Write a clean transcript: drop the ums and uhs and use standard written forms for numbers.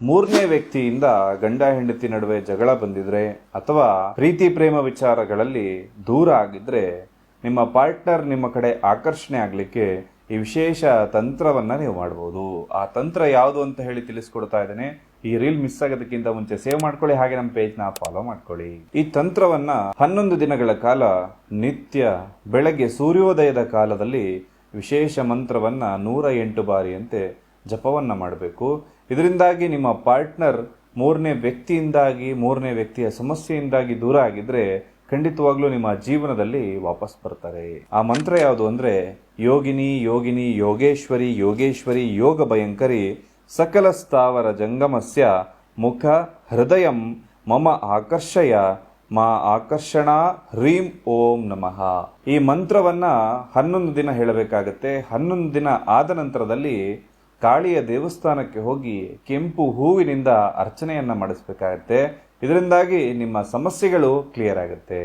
ಮೂರನೇ ವ್ಯಕ್ತಿಯಿಂದ ಗಂಡ ಹೆಂಡತಿ ನಡುವೆ ಜಗಳ ಬಂದಿದ್ರೆ ಅಥವಾ ಪ್ರೀತಿ ಪ್ರೇಮ ವಿಚಾರಗಳಲ್ಲಿ ದೂರ ಆಗಿದ್ರೆ ನಿಮ್ಮ ಪಾರ್ಟ್ನರ್ ನಿಮ್ಮ ಕಡೆ ಆಕರ್ಷಣೆ ಆಗ್ಲಿಕ್ಕೆ ಈ ವಿಶೇಷ ತಂತ್ರವನ್ನ ನೀವು ಮಾಡಬಹುದು. ಆ ತಂತ್ರ ಯಾವುದು ಅಂತ ಹೇಳಿ ತಿಳಿಸ್ಕೊಡ್ತಾ ಇದ್ದೇನೆ. ಈ ರೀಲ್ ಮಿಸ್ ಆಗೋದಕ್ಕಿಂತ ಮುಂಚೆ ಸೇವ್ ಮಾಡ್ಕೊಳ್ಳಿ, ಹಾಗೆ ನಮ್ಮ ಪೇಜ್ ನ ಫಾಲೋ ಮಾಡ್ಕೊಳ್ಳಿ. ಈ ತಂತ್ರವನ್ನ 11 ದಿನಗಳ ಕಾಲ ನಿತ್ಯ ಬೆಳಗ್ಗೆ ಸೂರ್ಯೋದಯದ ಕಾಲದಲ್ಲಿ ವಿಶೇಷ ಮಂತ್ರವನ್ನ 108 ಬಾರಿಯಂತೆ ಜಪವನ್ನ ಮಾಡಬೇಕು. ಇದರಿಂದಾಗಿ ನಿಮ್ಮ ಪಾರ್ಟ್ನರ್ ಮೂರನೇ ವ್ಯಕ್ತಿಯ ಸಮಸ್ಯೆಯಿಂದಾಗಿ ದೂರ ಆಗಿದ್ರೆ ಖಂಡಿತವಾಗ್ಲೂ ನಿಮ್ಮ ಜೀವನದಲ್ಲಿ ವಾಪಸ್ ಬರ್ತಾರೆ. ಆ ಮಂತ್ರ ಯಾವುದು ಅಂದ್ರೆ ಯೋಗಿನಿ ಯೋಗಿನಿ ಯೋಗೇಶ್ವರಿ ಯೋಗೇಶ್ವರಿ ಯೋಗ ಭಯಂಕರಿ ಸಕಲ ಸ್ಥಾವರ ಜಂಗಮಸ್ಯ ಮುಖ ಹೃದಯಂ ಮಮ ಆಕರ್ಷಯ ಮಾ ಆಕರ್ಷಣ ಹ್ರೀಂ ಓಂ ನಮಃ. ಈ ಮಂತ್ರವನ್ನ 11 ದಿನ ಹೇಳಬೇಕಾಗತ್ತೆ. 11 ದಿನ ಆದ ನಂತರದಲ್ಲಿ ಕಾಳಿಯ ದೇವಸ್ಥಾನಕ್ಕೆ ಹೋಗಿ ಕೆಂಪು ಹೂವಿನಿಂದ ಅರ್ಚನೆಯನ್ನ ಮಾಡಿಸ್ಬೇಕಾಗತ್ತೆ. ಇದರಿಂದಾಗಿ ನಿಮ್ಮ ಸಮಸ್ಯೆಗಳು ಕ್ಲಿಯರ್ ಆಗುತ್ತೆ.